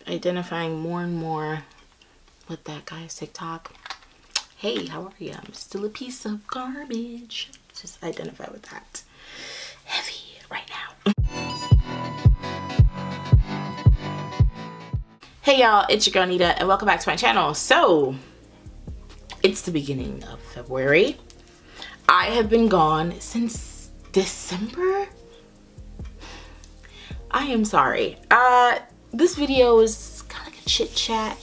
identifying more and more with that guy's TikTok. Hey, how are you? I'm still a piece of garbage. Just identify with that. Heavy right now. Hey y'all, it's your girl Nida and welcome back to my channel. So, it's the beginning of February. I have been gone since December. I am sorry. This video is kind of like a chit chat.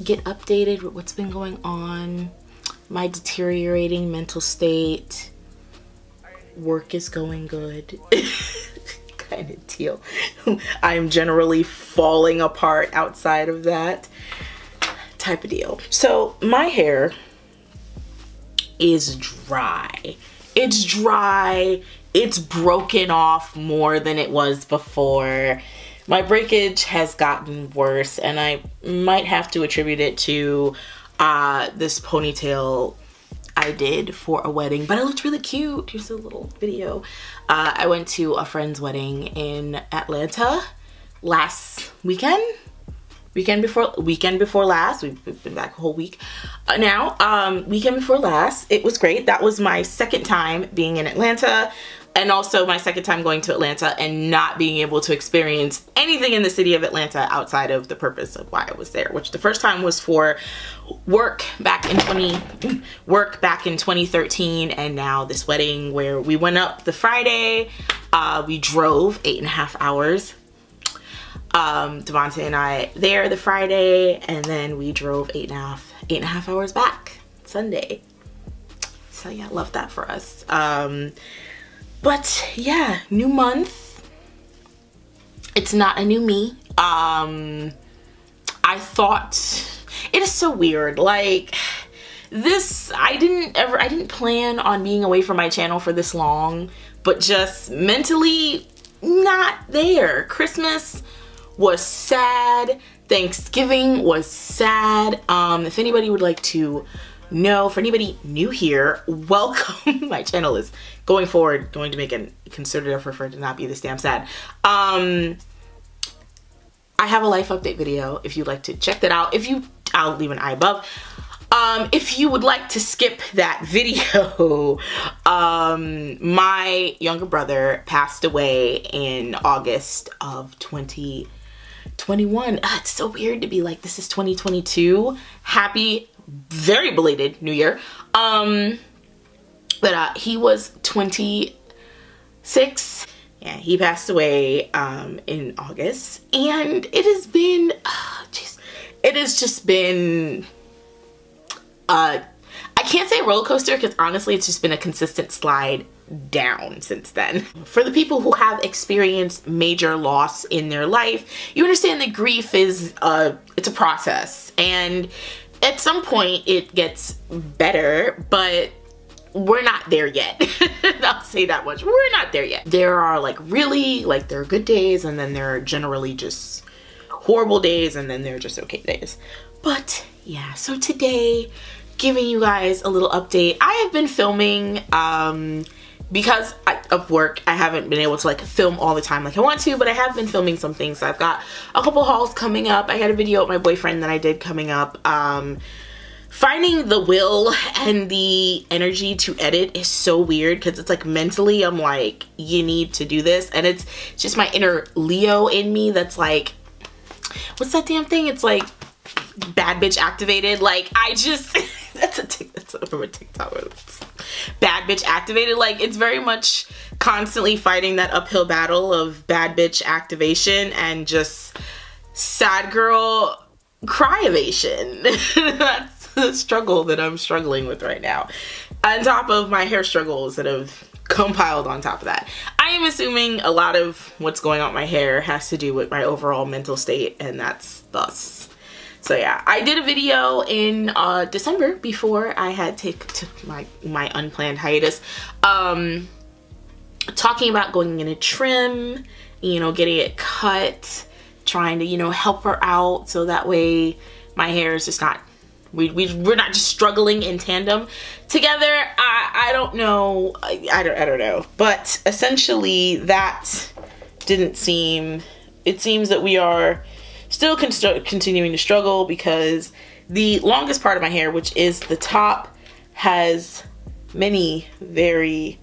Get updated with what's been going on. My deteriorating mental state. Work is going good. Kind of deal. I'm generally falling apart outside of that type of deal. So my hair is dry. It's dry. It's broken off more than it was before. My breakage has gotten worse and I might have to attribute it to this ponytail I did for a wedding, but it looked really cute. Here's a little video. I went to a friend's wedding in Atlanta last weekend. Weekend before last. We've been back a whole week now. Weekend before last. It was great. That was my second time being in Atlanta, and also my second time going to Atlanta and not being able to experience anything in the city of Atlanta outside of the purpose of why I was there, which the first time was for work back in 2013, and now this wedding where we went up the Friday. We drove 8.5 hours. Devonta and I there the Friday, and then we drove 8.5 hours back Sunday. So yeah, love that for us. But yeah, new month. It's not a new me. I thought, it is so weird. Like this, I didn't plan on being away from my channel for this long, but just mentally not there. Christmas was sad. Thanksgiving was sad. If anybody would like to know, for anybody new here, welcome. My channel is going forward going to make a concerted effort for it to not be this damn sad. I have a life update video if you'd like to check that out. I'll leave an eye above. If you would like to skip that video, my younger brother passed away in August of 2021. It's so weird to be like, this is 2022. Happy, very belated New Year. But he was 26. Yeah, he passed away in August, and it has been, it has just been, I can't say roller coaster because honestly it's just been a consistent slide down since then. For the people who have experienced major loss in their life, you understand that grief is it's a process, and at some point it gets better, but we're not there yet. I'll say that much. We're not there yet. There are like really, like there are good days, and then there are generally just horrible days, and then there are just okay days. But yeah, so today, giving you guys a little update. I have been filming because of work. I haven't been able to like film all the time like I want to, but I have been filming some things. So I've got a couple hauls coming up. I had a video with my boyfriend that I did coming up. Finding the will and the energy to edit is so weird because it's like mentally I'm like, you need to do this, and it's just my inner Leo in me that's like, what's that damn thing? It's like bad bitch activated. Like I just that's from a TikTok. Bad bitch activated. Like it's very much constantly fighting that uphill battle of bad bitch activation and just sad girl cryovation. That's the struggle that I'm struggling with right now, on top of my hair struggles that have compiled on top of that. I am assuming a lot of what's going on with my hair has to do with my overall mental state, and that's thus. So yeah, I did a video in December before I had took my unplanned hiatus, talking about going in a trim, you know, getting it cut, trying to, you know, help her out so that way my hair is just not, we're not just struggling in tandem together. I don't know. I don't know. But essentially that didn't seem, it seems that we are still continuing to struggle because the longest part of my hair, which is the top, has many very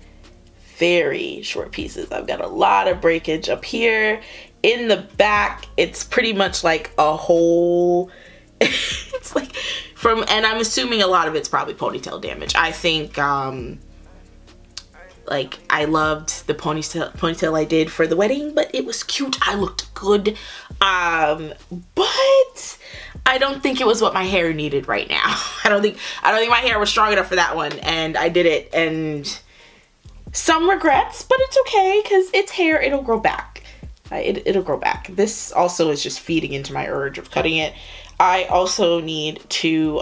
short pieces. I've got a lot of breakage up here. In the back, it's pretty much like a whole, it's like and I'm assuming a lot of it's probably ponytail damage. I think, like, I loved the ponytail I did for the wedding, but it was cute. I looked good. But I don't think it was what my hair needed right now. I don't think my hair was strong enough for that one, and I did it, and some regrets, but it's okay because it's hair. It'll grow back. It'll grow back. This also is just feeding into my urge of cutting it. I also need to,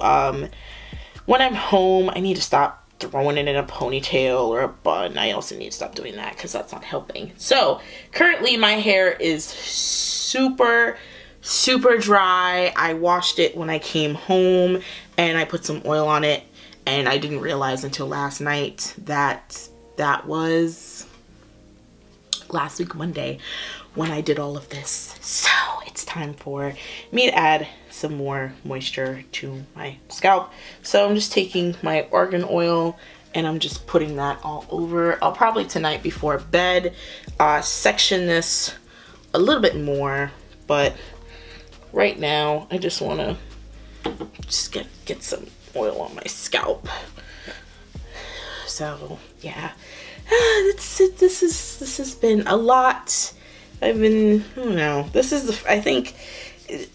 when I'm home, I need to stop throwing it in a ponytail or a bun. I also need to stop doing that because that's not helping. So currently my hair is super dry. I washed it when I came home and I put some oil on it, and I didn't realize until last night that that was last week Monday when I did all of this. So it's time for me to add some more moisture to my scalp. So I'm just taking my argan oil and I'm just putting that all over. I'll probably tonight before bed section this a little bit more, but right now I just want to just get some oil on my scalp. So yeah, this has been a lot. I don't know, this is I think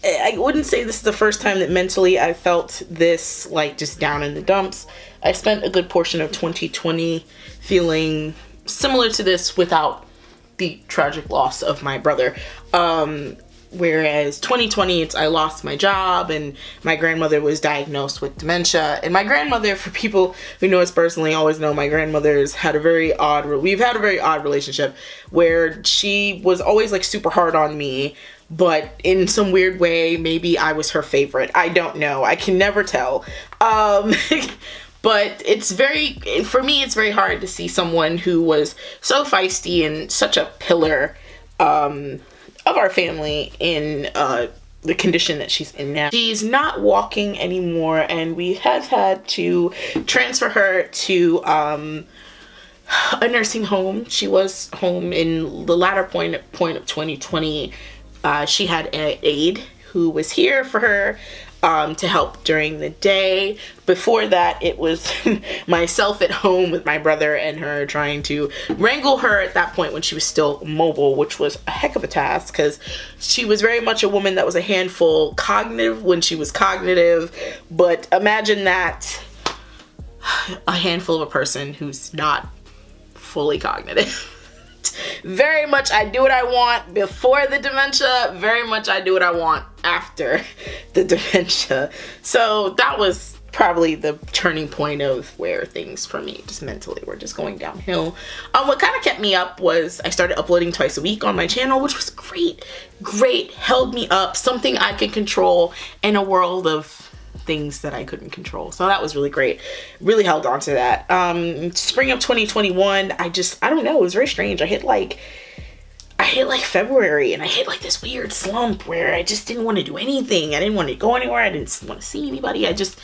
I wouldn't say this is the first time that mentally I felt this, like, just down in the dumps. I spent a good portion of 2020 feeling similar to this without the tragic loss of my brother. Whereas 2020, I lost my job and my grandmother was diagnosed with dementia. And my grandmother, for people who know us personally, always know my grandmother's had a very odd, we've had a very odd relationship where she was always like super hard on me, but in some weird way, maybe I was her favorite. I don't know. I can never tell. But it's for me, it's very hard to see someone who was so feisty and such a pillar, of our family in the condition that she's in now. She's not walking anymore, and we have had to transfer her to a nursing home. She was home in the latter point of 2020. She had an aide who was here for her to help during the day. Before that, it was myself at home with my brother and her, trying to wrangle her at that point when she was still mobile, which was a heck of a task because she was very much a woman that was a handful cognitive when she was cognitive. But imagine that, a handful of a person who's not fully cognitive. Very much I do what I want before the dementia, very much I do what I want after the dementia. So that was probably the turning point of where things for me just mentally were just going downhill. What kind of kept me up was I started uploading twice a week on my channel, which was great, held me up, something I could control in a world of things that I couldn't control. So that was really great. Really held on to that. Spring of 2021, I don't know, it was very strange. I hit like February and I hit like this weird slump where I just didn't want to do anything. I didn't want to go anywhere. I didn't want to see anybody. I just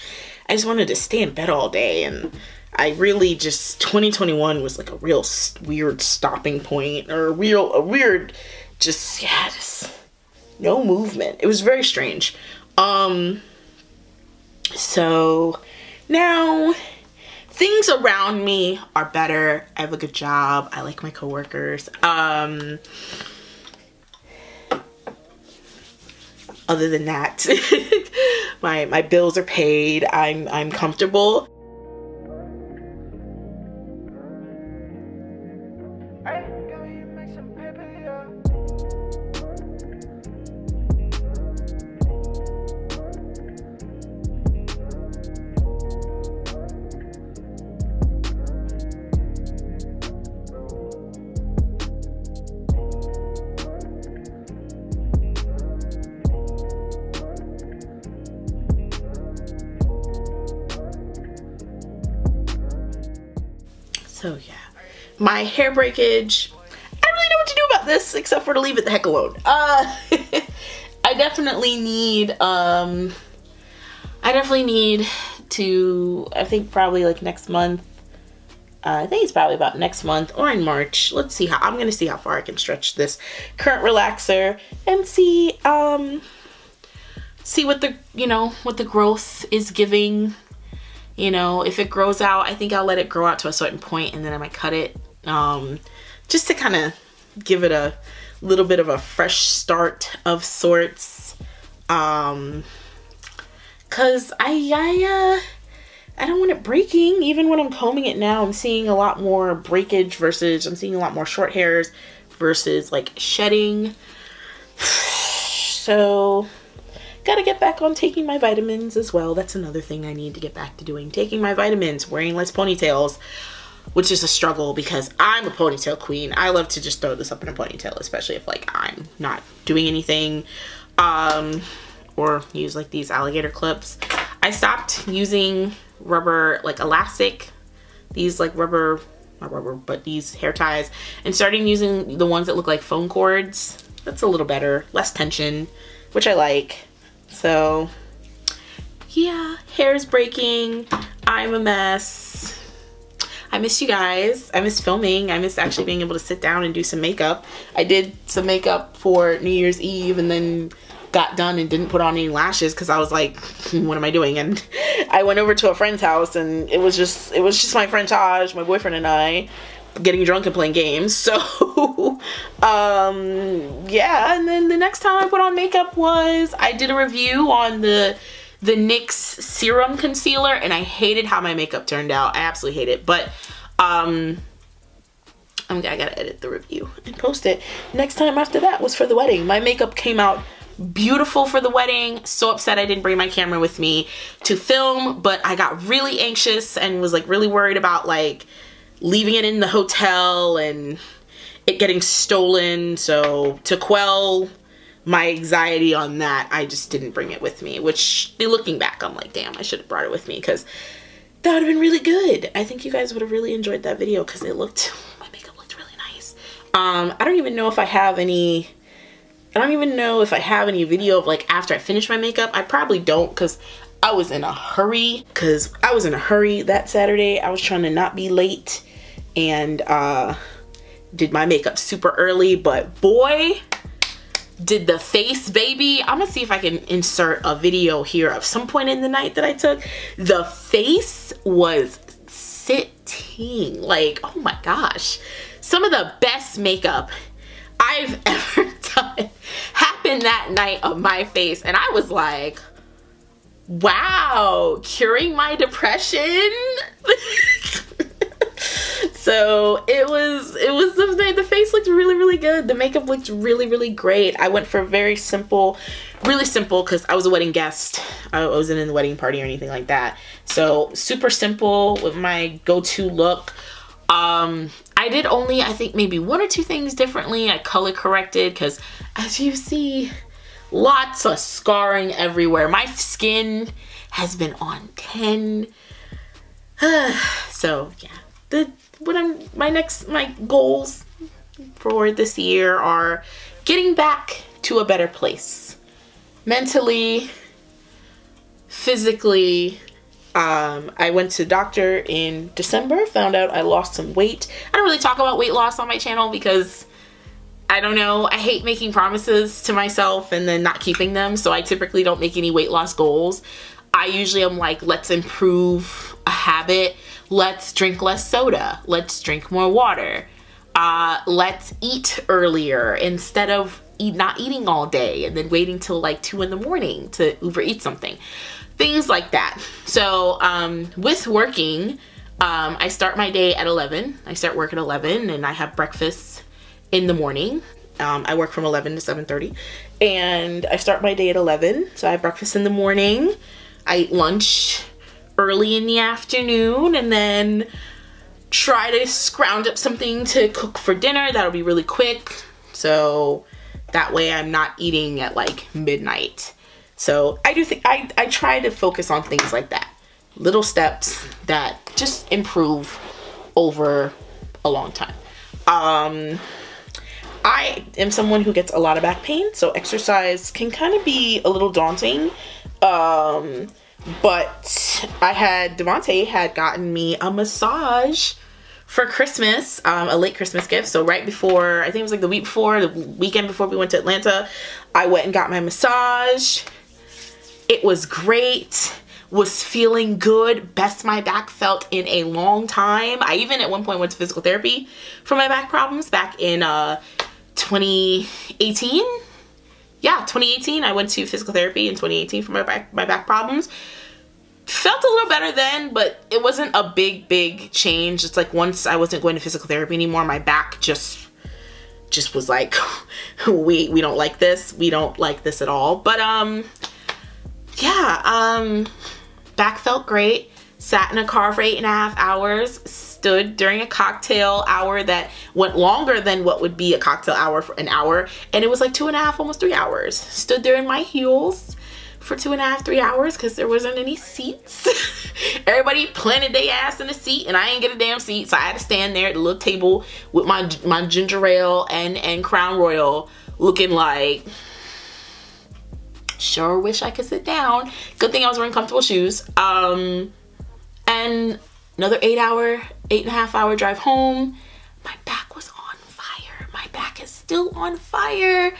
wanted to stay in bed all day, and I really just 2021 was like a real weird stopping point, or a weird just no movement. It was very strange. So now things around me are better. I have a good job. I like my coworkers. Other than that, my bills are paid. I'm comfortable. So yeah, my hair breakage, I don't really know what to do about this except for to leave it the heck alone. I I definitely need to, I think probably like next month. I think it's probably about next month or in March. Let's see how, I'm gonna see how far I can stretch this current relaxer and see what the, you know, what the growth is giving. You know, if it grows out, I think I'll let it grow out to a certain point and then I might cut it, just to kind of give it a little bit of a fresh start of sorts. Cause I don't want it breaking. Even when I'm combing it now, I'm seeing a lot more breakage versus, I'm seeing a lot more short hairs versus like shedding. So gotta get back on taking my vitamins as well. That's another thing I need to get back to doing. Taking my vitamins, wearing less ponytails, which is a struggle because I'm a ponytail queen. I love to just throw this up in a ponytail, especially if like I'm not doing anything, or use like these alligator clips. I stopped using rubber, like elastic, these like rubber, not rubber, but these hair ties, and starting using the ones that look like phone cords. That's a little better, less tension, which I like. So yeah, hair's breaking. I'm a mess. I miss you guys. I miss filming. I miss actually being able to sit down and do some makeup. I did some makeup for New Year's Eve and then got done and didn't put on any lashes because I was like, what am I doing? And I went over to a friend's house and it was just my friend Taj, my boyfriend, and I getting drunk and playing games. So yeah, and then the next time I put on makeup was I did a review on the NYX serum concealer and I hated how my makeup turned out. I absolutely hate it, but I gotta edit the review and post it. Next time after that was for the wedding. My makeup came out beautiful for the wedding. So upset I didn't bring my camera with me to film, but I got really anxious and was like really worried about like leaving it in the hotel and it getting stolen. So to quell my anxiety on that, I just didn't bring it with me, which looking back, I'm like, damn, I should have brought it with me because that would have been really good. I think you guys would have really enjoyed that video because it looked, my makeup looked really nice. I don't even know if I have any video of like after I finish my makeup. I probably don't because I was in a hurry that Saturday. I was trying to not be late and did my makeup super early, but boy, did the face, baby. I'm gonna see if I can insert a video here of some point in the night that I took. The face was sitting, like, oh my gosh. Some of the best makeup I've ever done happened that night of my face, and I was like, wow, curing my depression. So it was the face looked really, really good. The makeup looked really, really great. I went for very simple, really simple, because I was a wedding guest. I wasn't in the wedding party or anything like that. So super simple with my go-to look. I did only, I think maybe one or two things differently. I color corrected because as you see, lots of scarring everywhere. My skin has been on 10. So yeah, my goals for this year are getting back to a better place. Mentally, physically. I went to the doctor in December, found out I lost some weight. I don't really talk about weight loss on my channel because I don't know, I hate making promises to myself and then not keeping them, so I typically don't make any weight loss goals. I usually am like, let's improve a habit, let's drink less soda, let's drink more water, let's eat earlier instead of not eating all day and then waiting till like 2 in the morning to Uber eat something. Things like that. So with working, I start my day at 11. I start work at 11 and I have breakfast in the morning. I work from 11 to 7:30 and I start my day at 11. So I have breakfast in the morning. I eat lunch early in the afternoon and then try to scrounge up something to cook for dinner. That'll be really quick. So that way I'm not eating at like midnight. So I do think I try to focus on things like that. Little steps that just improve over a long time. I am someone who gets a lot of back pain, so exercise can kind of be a little daunting. But Devontae had gotten me a massage for Christmas, a late Christmas gift. So right before, I think it was like the week before, the weekend before we went to Atlanta, I went and got my massage. It was great. Was feeling good. Best my back felt in a long time. I even at one point went to physical therapy for my back problems back in 2018. Yeah, 2018. I went to physical therapy in 2018 for my back problems. Felt a little better then, but it wasn't a big change. It's like once I wasn't going to physical therapy anymore, my back just was like, we don't like this. We don't like this at all. But yeah, back felt great. Sat in a car for 8.5 hours. Stood during a cocktail hour that went longer than what would be a cocktail hour for an hour. And it was like 2.5, almost 3 hours. Stood there in my heels for 2.5, 3 hours because there wasn't any seats. Everybody planted their ass in a seat and I ain't get a damn seat. So I had to stand there at the little table with my ginger ale and Crown Royal looking like, sure wish I could sit down. Good thing I was wearing comfortable shoes. And another 8.5 hour drive home. My back was on fire. My back is still on fire.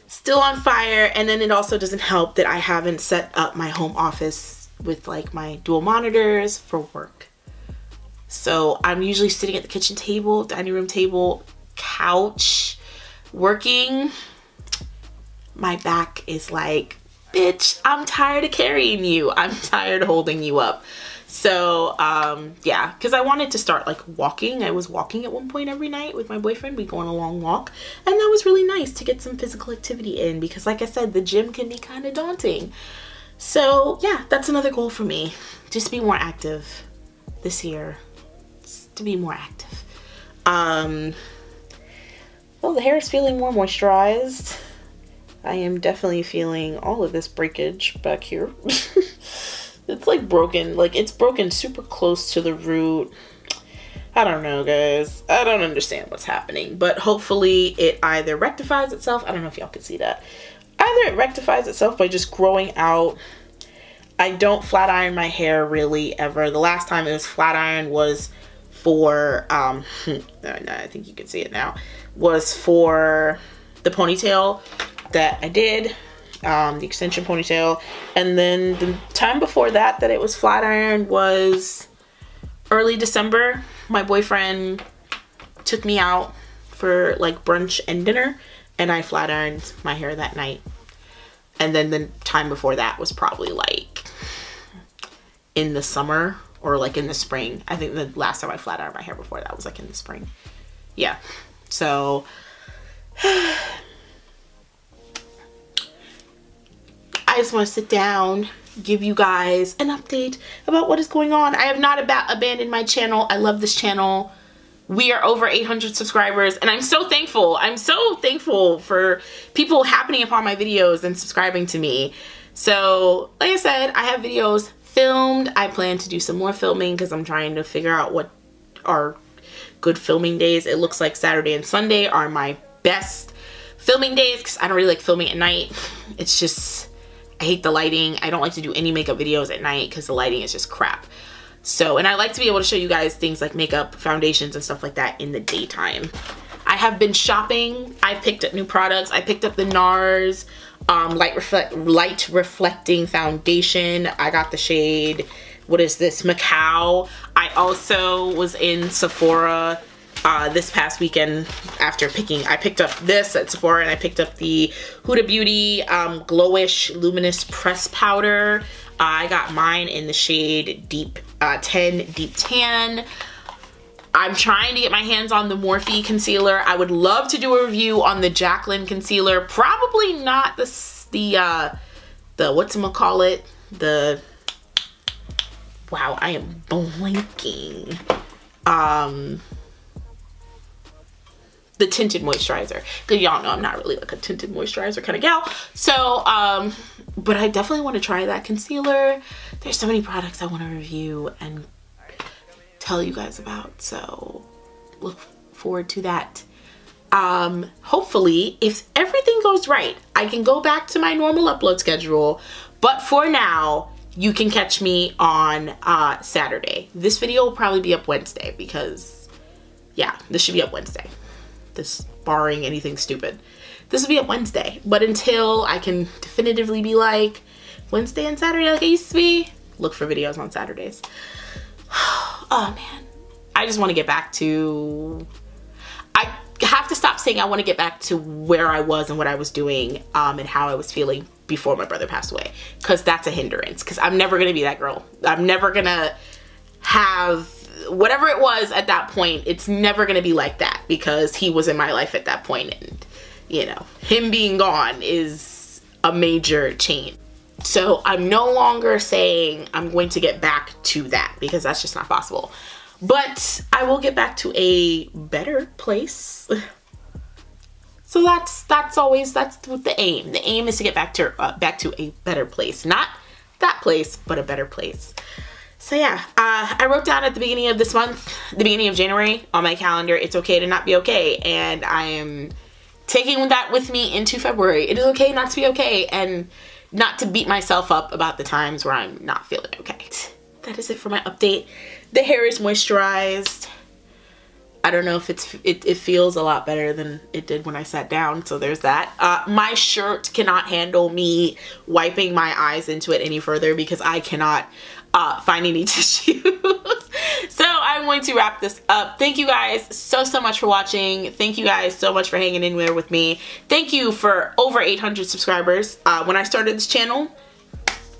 Still on fire. And then it also doesn't help that I haven't set up my home office with like my dual monitors for work. So I'm usually sitting at the kitchen table, dining room table, couch, working. My back is like, bitch, I'm tired of carrying you. I'm tired of holding you up. So yeah, because I wanted to start like walking. I was walking at one point every night with my boyfriend. We go on a long walk, and that was really nice to get some physical activity in because like I said, the gym can be kind of daunting. So yeah, that's another goal for me. Just be more active this year. Just to be more active. Well, the hair is feeling more moisturized. I am definitely feeling all of this breakage back here. It's like broken, like it's broken super close to the root. I don't know, guys. I don't understand what's happening, but hopefully it either rectifies itself. I don't know if y'all can see that. Either it rectifies itself by just growing out. I don't flat iron my hair really ever. The last time it was flat iron was for, no, I think you can see it now, was for the ponytail that I did. The extension ponytail, and then the time before that it was flat iron was early December. My boyfriend took me out for like brunch and dinner, and I flat ironed my hair that night. And then the time before that was probably like in the summer or like in the spring. I think the last time I flat ironed my hair before that was like in the spring. Yeah, so I just want to sit down, give you guys an update about what is going on. I have not abandoned my channel. I love this channel. We are over 800 subscribers, and I'm so thankful. I'm so thankful for people happening upon my videos and subscribing to me. So, like I said, I have videos filmed. I plan to do some more filming because I'm trying to figure out what are good filming days. It looks like Saturday and Sunday are my best filming days because I don't really like filming at night. It's just, I hate the lighting. I don't like to do any makeup videos at night because the lighting is just crap. So, and I like to be able to show you guys things like makeup, foundations, and stuff like that in the daytime. I have been shopping. I picked up new products. I picked up the NARS light reflecting foundation. I got the shade, what is this, Macau. I also was in Sephora this past weekend after I picked up this at Sephora, and I picked up the Huda Beauty Glowish Luminous Press Powder. I got mine in the shade Deep 10 Deep Tan. I'm trying to get my hands on the Morphe concealer. I would love to do a review on the Jaclyn concealer. Probably not the whatchamacallit, wow, I am blanking. The tinted moisturizer, because y'all know I'm not really like a tinted moisturizer kind of gal. So but I definitely want to try that concealer. There's so many products I want to review and tell you guys about, so look forward to that hopefully, if everything goes right, I can go back to my normal upload schedule. But for now, you can catch me on Saturday. This video will probably be up Wednesday because, yeah, this should be up Wednesday. This, barring anything stupid. This will be up Wednesday. But until I can definitively be like, Wednesday and Saturday like it used to be, look for videos on Saturdays. Oh, man. I just want to get back to... I have to stop saying I want to get back to where I was and what I was doing and how I was feeling before my brother passed away, because that's a hindrance, because I'm never going to be that girl. I'm never going to have whatever it was at that point. It's never going to be like that because he was in my life at that point, and you know, him being gone is a major change. So I'm no longer saying I'm going to get back to that because that's just not possible. But I will get back to a better place. So that's the aim. The aim is to get back to a better place. Not that place, but a better place. So yeah, I wrote down at the beginning of this month, the beginning of January on my calendar, it's okay to not be okay. And I am taking that with me into February. It is okay not to be okay and not to beat myself up about the times where I'm not feeling okay. That is it for my update. The hair is moisturized. I don't know if it feels a lot better than it did when I sat down, so there's that. My shirt cannot handle me wiping my eyes into it any further because I cannot find any tissues. So I'm going to wrap this up. Thank you guys so much for watching. Thank you guys so much for hanging in there with me. Thank you for over 800 subscribers. When I started this channel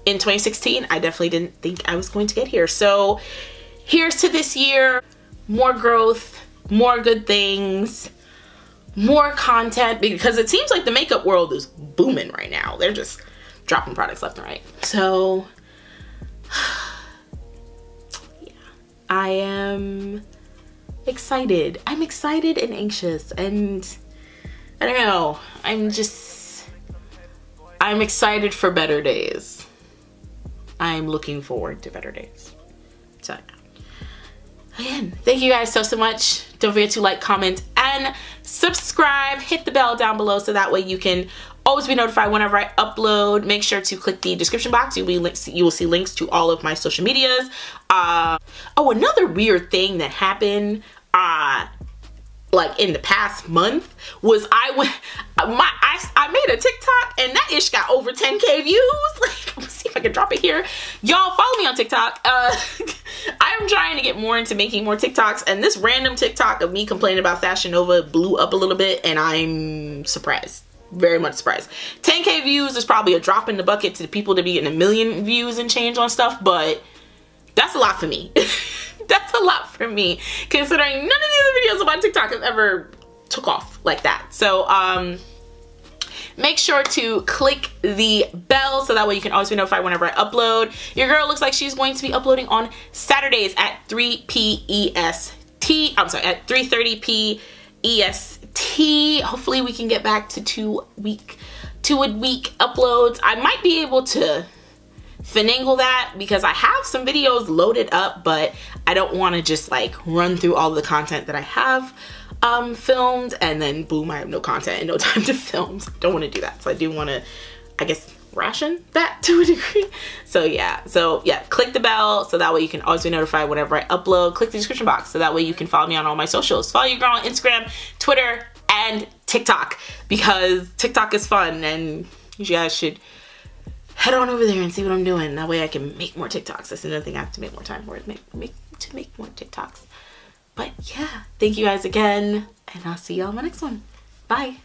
in 2016, I definitely didn't think I was going to get here. So here's to this year. More growth, more good things, more content, because it seems like the makeup world is booming right now. They're just dropping products left and right. So yeah, I am excited. I'm excited and anxious, and I don't know, I'm excited for better days. I'm looking forward to better days. So again, thank you guys so much. Don't forget to like, comment, and subscribe. Hit the bell down below so that way you can always be notified whenever I upload. Make sure to click the description box. You will see links to all of my social medias. Oh, another weird thing that happened like in the past month was I made a TikTok and that ish got over 10K views. Like, let's see if I can drop it here. Y'all follow me on TikTok. I'm trying to get more into making more TikToks, and this random TikTok of me complaining about Fashion Nova blew up a little bit, and I'm surprised. Very much surprised. 10K views is probably a drop in the bucket to the people to be getting 1 million views and change on stuff, but that's a lot for me. That's a lot for me, considering none of the other videos on my TikTok have ever took off like that. So make sure to click the bell so that way you can always be notified whenever I upload. Your girl looks like she's going to be uploading on Saturdays at 3 p.e.s.t. I'm sorry, at 3:30 p.e.s.t. Hopefully we can get back to two a week uploads. I might be able to finagle that because I have some videos loaded up, but I don't want to just like run through all the content that I have filmed and then boom, I have no content and no time to film. So I don't want to do that. So I do want to, I guess, ration that to a degree. So yeah, click the bell so that way you can always be notified whenever I upload. Click the description box so that way you can follow me on all my socials. Follow your girl on Instagram, Twitter, and TikTok, because TikTok is fun and you guys should head on over there and see what I'm doing. That way I can make more TikToks. That's another thing I have to make more time for, is make more TikToks. But yeah, thank you guys again, and I'll see y'all in my next one. Bye.